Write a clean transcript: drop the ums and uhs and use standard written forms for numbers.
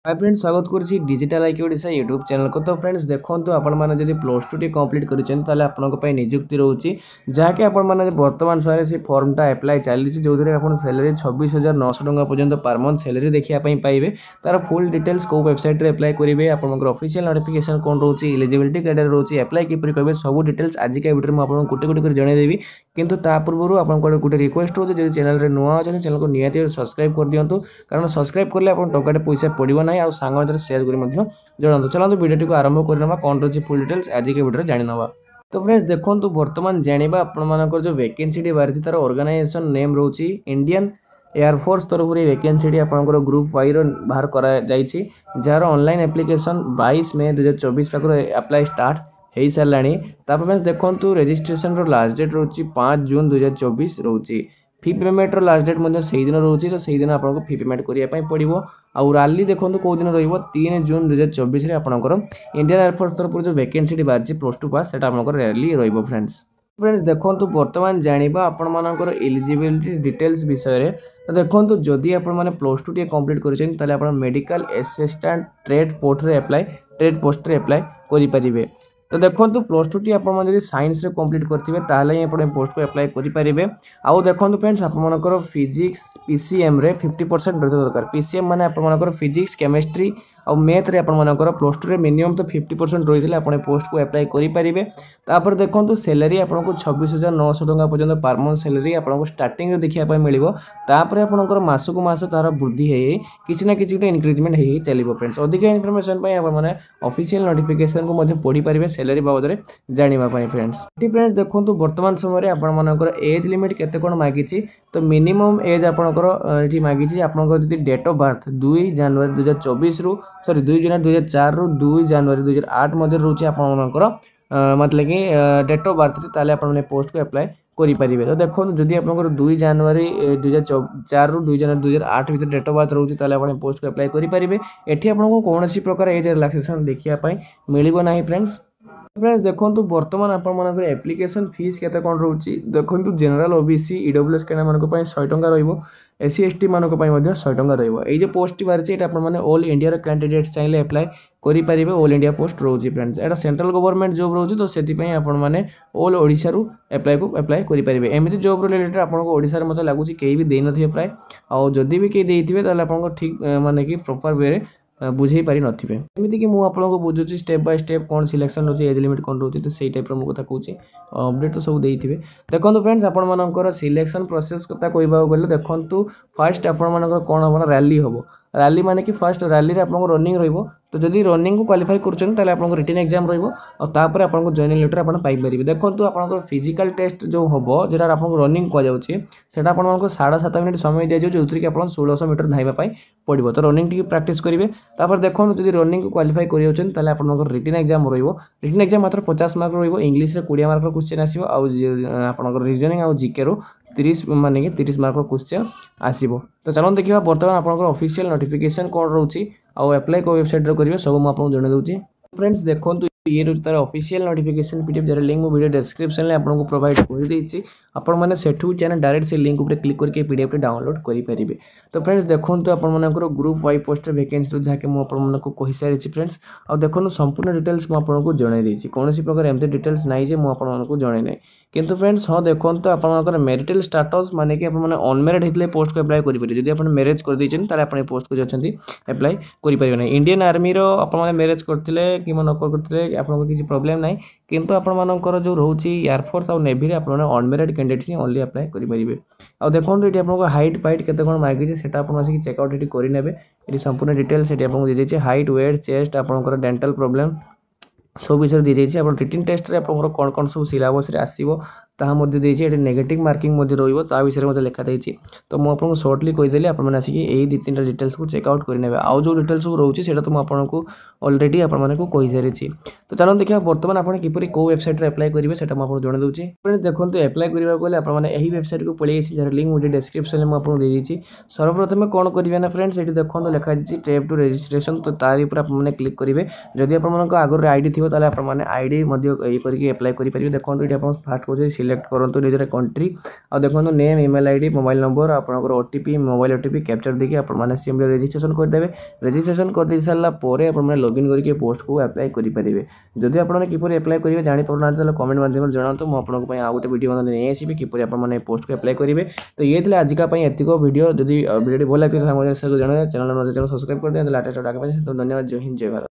हाय friends स्वागत करुच्ची digital IQ Odisha YouTube channel को। तो फ्रेंड्स देखो आपण मैंने जब प्लस टू टी कंप्लीट करें आपंपाई निजुक्ति रोचे जहाँकि आपने बर्तमान समय से फर्मटा एप्लाई चली जो सैलरी 26,900 टका पर्यटन पर मंथ सैलरी देखापी पाइबे। तार फुल डिटेल्स को वेबसाइट एप्लाई करेंगे आपंकर ऑफिशियल नोटिफिकेशन कौन रोचे एलिजिबिलिटी क्राइटेरिया रोचे एप्लाई किपर करेंगे सब डिटेल्स आज का वीडियो में आपको गोटे गोटे जनईदेवी। किंतु ता पूर्व आपको गोटे रिक्वेस्ट हो चैनल नुआ अच्छे चैनल को निहाती सब्सक्राइब कर दिंतु कारण सब्सक्राइब कले आप टकाटे पैसा पड़ो ना आउ सांग भर सेयार कर जनातु। चलते वीडियो को आरंभ करना कौन रही फुल डिटेल्स आज के वीडियो जाना। तो फ्रेंड्स देखो बर्तमान जाना आपर जो वैकेंसी बाहरी तार ऑर्गेनाइजेशन नेम रोची इंडियन एयरफोर्स तरफ वैकेंसी आपंकर ग्रुप वाई बाहर कर जार ऑनलाइन एप्लिकेशन 22 मई 2024 पाखर अप्लाई स्टार्ट हो सारे। फ्रेंड्स देखो रजिस्ट्रेशन लास्ट डेट रोची 5 जून 2024 रोची। फी पेमेंट लास्ट डेट से दिन रोचे तो सही दिन आपको फी पेमेंट करने पड़ो। आउ रैली देखो कौ दिन रो3 जून 2024 में आपंकर इंडियन एयरफोर्स तरफ जो वैकेंसी बाहरी प्लस टू पास से आपंकर रैली फ्रेंड्स। फ्रेंड्स देखो बर्तमान जाना आपर एलिजिबिलिटी डिटेल्स विषय। तो देखो जदि आप प्लस टू टी कंप्लीट कर medical assistant trade post apply trade post apply करेंगे। तो देखो प्लस टू टी आप साइंस कंप्लीट करेंगे पोस्ट को एप्लाई करेंगे। आउ देखो फ्रेंड्स आपर फिजिक्स पीसीएम रे 50% रही दरकार। पीसीएम माने आपर फिजिक्स केमिस्ट्री और मैथ रे आपर प्लस टू रे मिनिमम तो 50% रही है आप पोस्ट को एप्लाई करेंगे। तापर देखो सैलरी आपको 26,900 टका पर्यटन पर मंथ सैलरी आपको स्टार्टिंग देखापी मिले। तापर आपंकर मसक मास तार वृद्धि किसी ना कि इनक्रिजमेंट हो चलो। फ्रेंड्स अधिक इनफर्मेशन आपने ऑफिशियल नोटिफिकेशन को पढ़ी पारे सैलरी बाबद में जानापी। फ्रेंड्स देखो बर्तमान समय आपर एज लिमिट केते कौन मागिची। तो मिनिमम एज आपंकर ये मागिची आपंकर डेट ऑफ बर्थ 2 जनवरी 2024 रु सॉरी 2 जनवरी 2004 रु 2 जनवरी 2008 मध्य रोचे आपंकर मतलब कि डेट ऑफ बर्थ ताले आपने पोस्ट को एप्लाई करेंगे। तो देखो जदि आप 2 जनवरी 2004 रु 2 जनवरी 2008 भर डेट ऑफ बर्थ रोचे ताले आप पोस्ट को एप्लाई करेंगे। एटी आपको कौन प्रकार एज रिलैक्सेशन देखापी मिलना ना। फ्रेंड्स देखो बर्तमान आपर एप्लिकेशन फीस केते कौन रोची। देखो जनरल ओबीसी ईडब्ल्यूएस कैंडिडेट 100 टका रहिबो एससी एसटी मानक 100 टका रहिबो। ए जे पोस्ट बाहरी एटा आपन ऑल इंडिया कैंडिडेट्स चाहिए एप्लाई करि परिबे ऑल इंडिया पोस्ट रोची। फ्रेंड्स एटा सेंट्रल गवर्नमेंट जॉब रोची तो सेति पई आपन माने ऑल ओडिसा रु एप्लाई करि परिबे। एमिति जॉब रिलेटेड आपनको ओडिसा रे मते लागुची केही भी देइ नथि एप्लाई आ जदि भी केही देइथिबे ताले आपनको ठीक माने कि प्रॉपर वे रे बुझे पारि नथिबे। एमिति कि मु आपनको बुझुची स्टेप बाय स्टेप कौन सिलेक्शन होची एज लिमिट कौन रोची तो सेही टाइप रो मु कथा कहूची अपडेट तो सब देइथिबे। देखंतु फ्रेंड्स आपण मानकर सिलेक्शन प्रोसेस कथा कहबा गले देखंतु फर्स्ट आपण मानकर कोन हबो रैली हबो। रैली माने कि फर्स्ट रैली रे आपनको रनिंग रहइबो। तो जदि रनिंग को क्वालिफाई करछन ताले आपनको रिटन एग्जाम रहइबो और तापर आपनको जॉइनिंग लेटर आपण पाइ परिबे। देखंतु आपनको फिजिकल टेस्ट जो हबो जेटा आपनको रनिंग को जाउची सेटा आपनको 7.5 मिनिट समय दिया जाउ जोतरि कि आपण 1600 मीटर धाइबा पाइ पड़िबो। तो रनिंग टी प्रैक्टिस करिवे। तापर देखंतु जदि रनिंग को क्वालिफाई करियोचन ताले आपनको रिटन एग्जाम रहइबो। रिटन एग्जाम मात्र 50 मार्क रहइबो। इंग्लिश रे 20 मार्क रो क्वेश्चन आसीबो आ आपनको रीजनिंग आ जीके रो 30 माने कि 30 मार्क रो क्वेश्चन आसीबो। तो चलो देखिबा बर्तमान आपनको ऑफिशियल नोटिफिकेशन कोन रहउची आ एप्लाई को वेबसाइट रे करिवे सब मु आपको जणे दउची। फ्रेंड्स देखंतु ये रोज तार ऑफिशियल नोटिफिकेशन पीडीएफ जरा लिंक मु वीडियो डिस्क्रिप्शन में आपको प्रोवाइड कर देछि। आपण माने सेठू चैनल डायरेक्ट से लिंक ऊपर क्लिक करके पीडीएफ डाउनलोड करि परिबे। तो फ्रेंड्स देखंतु आपण मानकर ग्रुप वाई पोस्ट वैकेंसी जहाँकि मु आपण मानक कहि सारिछि। फ्रेंड्स आ देखनु संपूर्ण डिटेल्स मु आपको जणे देछि कोनोसी प्रकार एमते डिटेल्स नाही जे मु आपण मानक जणे नै। किंतु फ्रेंड्स हाँ देखंतु आपण मानकर मैरिटल स्टेटस माने कि आपण माने अनमैरिड हेतले पोस्ट को अप्लाई करि परिबे। जदि आपण मैरिज कर दैछन ताले आपण पोस्ट को जछंती अप्लाई करि परिबे नै। इंडियन आर्मी रो आपण माने मैरिज करथिले कि मन नकर करथिले आपनको किछि प्रॉब्लम नाही। किंतु आपण मानकर जो रहउची एयरफोर्स और नेवी रे आपण माने अनमैरिड कैंडिडेट्स ही ओनली अप्लाई करि परिबे। आ देखंतु एटी आपनको हाइट फाइट केते कोन मागी छै सेटा आपण आसी चेक आउट एटी करि नेबे। एटी संपूर्ण डिटेल्स एटी आपनको दे दैछि हाइट वेट चेस्ट आपनकर डेंटल प्रॉब्लम सब विषय दी जाइए। आप रिटन टेस्ट रे आपन कौन कौन सब सिलेबस रे आसीबो ताहा मध्ये देछि। एटी नेगेटिव मार्किंग मध्ये रहइबो ता विषय मध्ये लिखा दैछि। तो मु आपन शॉर्टली कहि देली आपन माने आसी कि एई 2-3 डिटेल्स को चेक आउट करि नेबे। आ जो डिटेल्स सब रहउछि सेटा तो मु आपन को ऑलरेडी आपन माने को कहि सारिछि। तो चलो देखिया वर्तमान आपन किपरि को वेबसाइट रे अप्लाई करिवे सेटा मु आपन जणे दउछि। फ्रेंड्स देखंतु अप्लाई करिवा कोले आपन माने एही वेबसाइट को पळि आसी जर लिंक वीडियो डिस्क्रिप्शन में मु आपन दे दैछि। सर्वप्रथम कोन करिवे ना फ्रेंड्स एटी देखंतु लिखा दैछि स्टेप टू रजिस्ट्रेशन। तो तारि ऊपर आपन माने क्लिक करिवे। जदि आपन माने आगर आईडी थिबो ताले आपन माने आईडी मध्ये ए करके अप्लाई करि परिबे। देखंतु एटी आपन फास्ट को सिलेक्ट करूँ निजर कंट्री आ देखो name email ID mobile number आपंकर ओटीपी मोबाइल ओटीपी कैप्चर देखिए आपने सिम्पली रजिस्ट्रेशन करदे रजिस्ट्रेशन कर सारापर आपने लॉगिन करके पोस्ट को अप्लाई करेंगे जदि आपने किपर अप्लाई करेंगे जानीपार ना कमेंट माध्यम जनातु मुझे आउ गोटे वीडियो नहीं आसबि किपर आपने पोस्ट को अप्लाई करेंगे तो ये थे आजिका एतिक वीडियो जदि वीडियो भल लगे सामने जन चैनल सब्सक्राइब कर दिया लाटेस्ट आगे धन्यवाद जय हिंद जय भारत।